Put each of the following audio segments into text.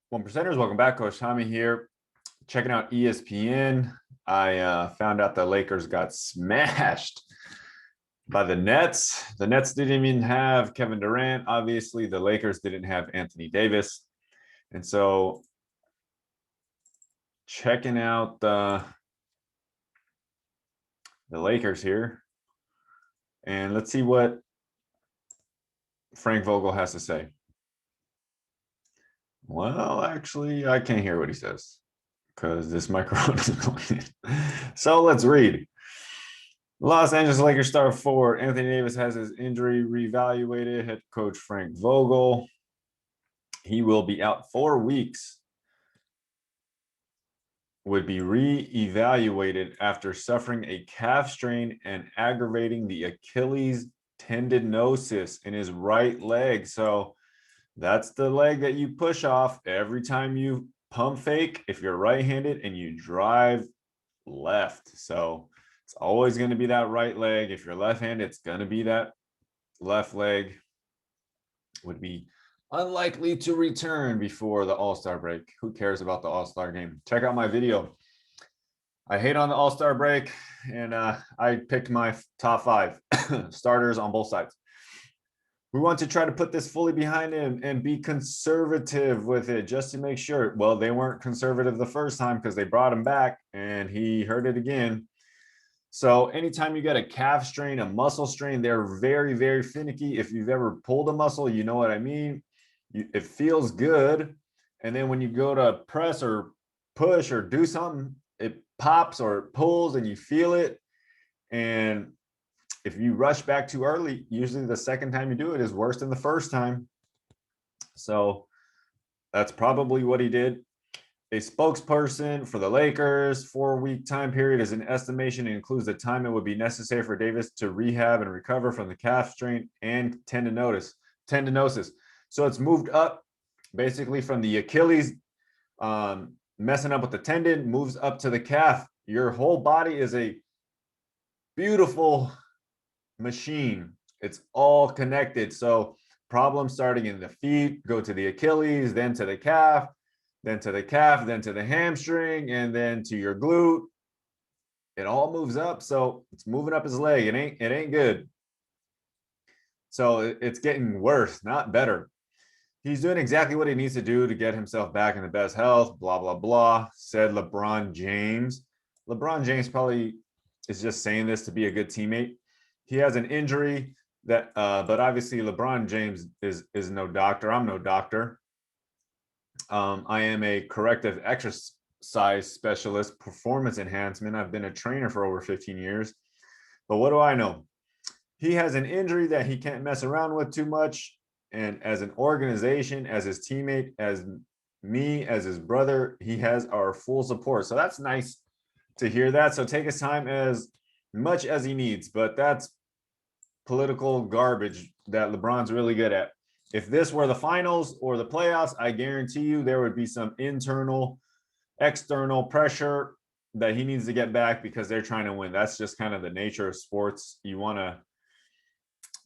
One percenters, welcome back. Coach Tommy here, checking out ESPN. I found out the Lakers got smashed by the Nets. The Nets didn't even have Kevin Durant. Obviously, the Lakers didn't have Anthony Davis. And so, checking out the Lakers here. And let's see what Frank Vogel has to say. Well, actually, I can't hear what he says because this microphone isn't going in. So let's read. Los Angeles Lakers star forward Anthony Davis has his injury reevaluated. Head coach Frank Vogel. He will be out 4 weeks. Would be reevaluated after suffering a calf strain and aggravating the Achilles tendinosis in his right leg. So that's the leg that you push off every time you pump fake if you're right-handed and you drive left. So it's always going to be that right leg. If you're left-handed, it's going to be that left leg. Would be unlikely to return before the All-Star break. Who cares about the All-Star game? Check out my video. I hate on the All-Star break, and I picked my top 5 starters on both sides. We want to try to put this fully behind him and be conservative with it just to make sure. Well, they weren't conservative the first time because they brought him back and he hurt it again. So anytime you get a calf strain, a muscle strain, they're very, very finicky. If you've ever pulled a muscle, you know what I mean. It feels good. And then when you go to press or push or do something, it pops or it pulls and you feel it. And if you rush back too early, usually the second time you do it is worse than the first time. So that's probably what he did. A spokesperson for the Lakers, 4-week time period is an estimation. It includes the time it would be necessary for Davis to rehab and recover from the calf strain and tendinosis. So it's moved up basically from the Achilles messing up with the tendon, moves up to the calf. Your whole body is a beautiful machine. It's all connected. So problems starting in the feet, go to the Achilles, then to the calf, then to the calf, then to the hamstring, and then to your glute. It all moves up. So it's moving up his leg. It ain't good. So it's getting worse, not better. He's doing exactly what he needs to do to get himself back in the best health, blah, blah, blah, said LeBron James. LeBron James probably is just saying this to be a good teammate. He has an injury that, but obviously LeBron James is no doctor. I'm no doctor. I am a corrective exercise specialist, performance enhancement. I've been a trainer for over 15 years. But what do I know? He has an injury that he can't mess around with too much. And as an organization, as his teammate, as me, as his brother, he has our full support. So that's nice to hear that. So take his time as much as he needs. But that's political garbage that LeBron's really good at. If this were the finals or the playoffs, I guarantee you there would be some internal, external pressure that he needs to get back because they're trying to win. That's just kind of the nature of sports. You want to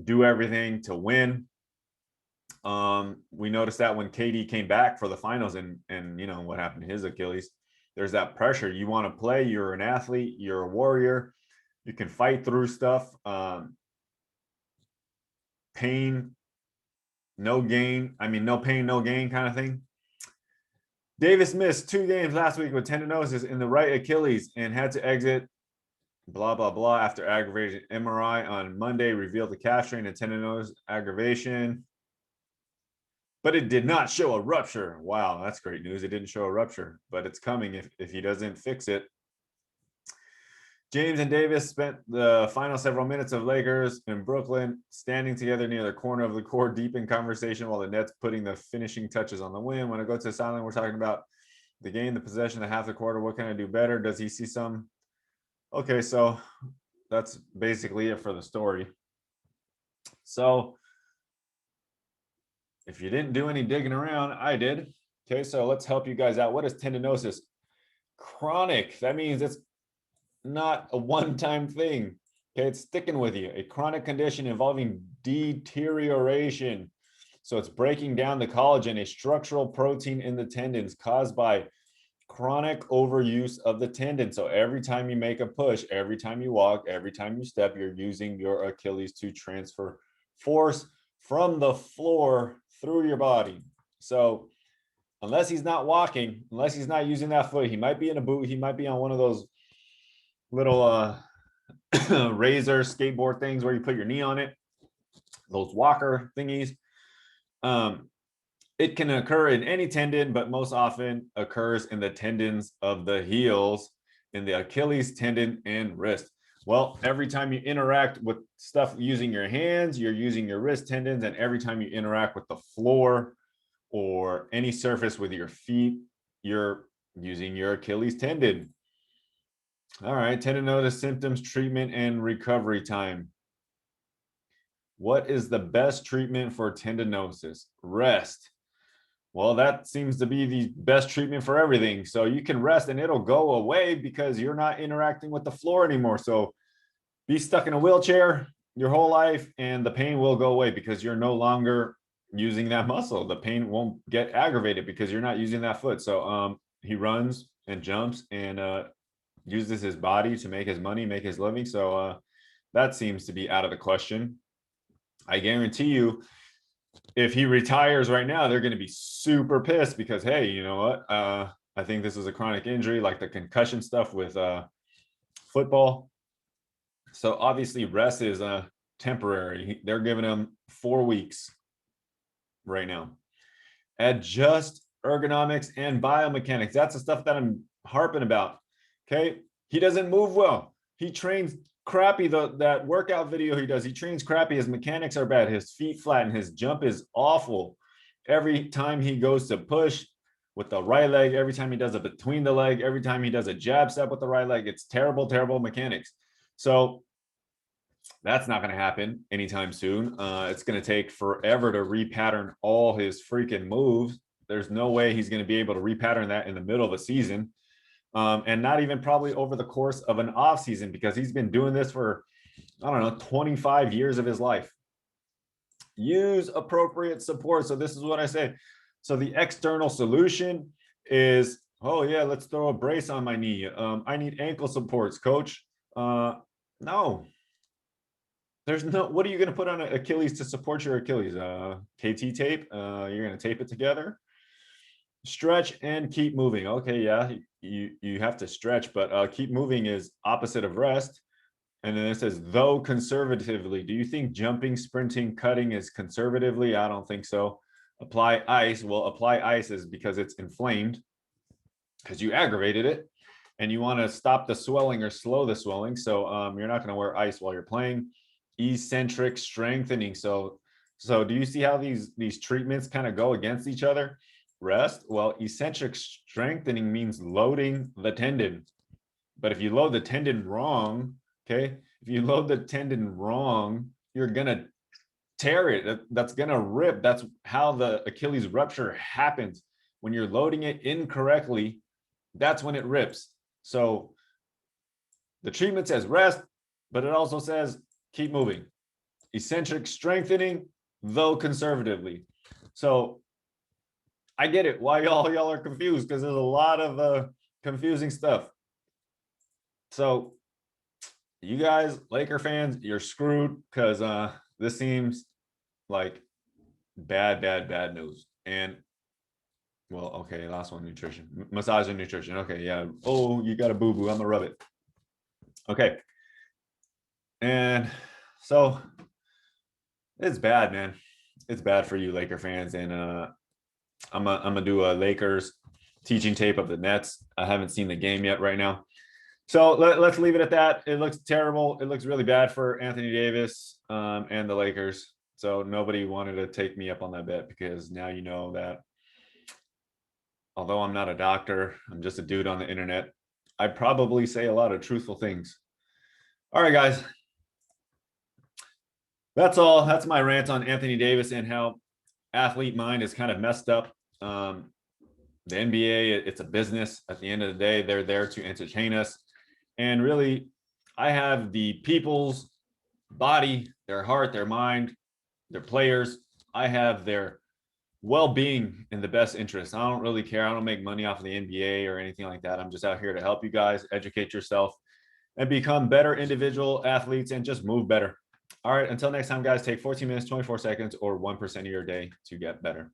do everything to win. We noticed that when KD came back for the finals and you know what happened to his Achilles, there's that pressure. You want to play, you're an athlete, you're a warrior, you can fight through stuff. Pain, no gain. I mean, no pain, no gain kind of thing. Davis missed 2 games last week with tendinosis in the right Achilles and had to exit, blah, blah, blah, after aggravated MRI on Monday revealed the calf strain and tendinosis aggravation. But it did not show a rupture. Wow, that's great news. It didn't show a rupture, but it's coming if he doesn't fix it. James and Davis spent the final several minutes of Lakers in Brooklyn standing together near the corner of the court, deep in conversation while the Nets putting the finishing touches on the win. When I go to the sideline, we're talking about the game, the possession, the half the quarter. What can I do better? Does he see some? Okay, so that's basically it for the story. So if you didn't do any digging around, I did. Okay, so let's help you guys out. What is tendinosis? Chronic. That means it's not a one-time thing. Okay, it's sticking with you. A chronic condition involving deterioration So it's breaking down the collagen, a structural protein in the tendons caused by chronic overuse of the tendon. So every time you make a push, every time you walk, every time you step, you're using your Achilles to transfer force from the floor through your body. So unless he's not walking, unless he's not using that foot, he might be in a boot, he might be on one of those little razor skateboard things where you put your knee on it, those walker thingies. It can occur in any tendon, but most often occurs in the tendons of the heels, in the Achilles tendon and wrist. Well, every time you interact with stuff using your hands, you're using your wrist tendons, and every time you interact with the floor or any surface with your feet, you're using your Achilles tendon. All right, tendinosis symptoms, treatment, and recovery time. What is the best treatment for tendinosis? Rest. Well, that seems to be the best treatment for everything. So you can rest and it'll go away because you're not interacting with the floor anymore. So be stuck in a wheelchair your whole life and the pain will go away because you're no longer using that muscle. The pain won't get aggravated because you're not using that foot. So he runs and jumps and uses his body to make his money, make his living. So that seems to be out of the question. I guarantee you, if he retires right now, they're going to be super pissed because, hey, you know what? I think this is a chronic injury, like the concussion stuff with football. So obviously rest is temporary. They're giving him 4 weeks right now. Adjust ergonomics and biomechanics. That's the stuff that I'm harping about. Okay. He doesn't move well. He trains crappy. That workout video he does, he trains crappy. His mechanics are bad. His feet flatten. His jump is awful. Every time he goes to push with the right leg, every time he does it between the leg, every time he does a jab step with the right leg, it's terrible, terrible mechanics. So that's not going to happen anytime soon. It's going to take forever to repattern all his freaking moves. There's no way he's going to be able to repattern that in the middle of a season. And not even probably over the course of an off season because he's been doing this for, I don't know, 25 years of his life. Use appropriate support. So this is what I say. So the external solution is, oh yeah, let's throw a brace on my knee. I need ankle supports, coach. No. There's no, what are you going to put on Achilles to support your Achilles? KT tape? You're going to tape it together? Stretch and keep moving. Okay, yeah, you have to stretch, but keep moving is opposite of rest. And then it says, though conservatively, do you think jumping, sprinting, cutting is conservatively? I don't think so. Apply ice. Well, apply ice is because it's inflamed because you aggravated it and you want to stop the swelling or slow the swelling. So you're not going to wear ice while you're playing. Eccentric strengthening. So do you see how these treatments kind of go against each other? Rest. Well, eccentric strengthening means loading the tendon. But if you load the tendon wrong, okay, if you load the tendon wrong, you're going to tear it. That's going to rip. That's how the Achilles rupture happens. When you're loading it incorrectly, that's when it rips. So the treatment says rest, but it also says keep moving. Eccentric strengthening, though conservatively. So I get it. Why y'all are confused because there's a lot of confusing stuff. So you guys, Laker fans, you're screwed because this seems like bad news. And well, okay, last one, nutrition, massage and nutrition. Okay, yeah. Oh, you got a boo-boo. I'm gonna rub it. Okay. And so it's bad, man. It's bad for you Laker fans. And I'm gonna do a Lakers teaching tape of the Nets. I haven't seen the game yet right now. So let's leave it at that. It looks terrible. It looks really bad for Anthony Davis and the Lakers. So nobody wanted to take me up on that bet because now you know that although I'm not a doctor, I'm just a dude on the internet. I probably say a lot of truthful things. All right, guys. That's all. That's my rant on Anthony Davis and how athlete mind is kind of messed up. The NBA, it's a business. At the end of the day, they're there to entertain us. And really, I have the people's body, their heart, their mind, their players I have their well-being in the best interest. I don't really care. I don't make money off of the NBA or anything like that. I'm just out here to help you guys educate yourself and become better individual athletes and just move better. All right, until next time, guys, take 14 minutes, 24 seconds, or 1% of your day to get better.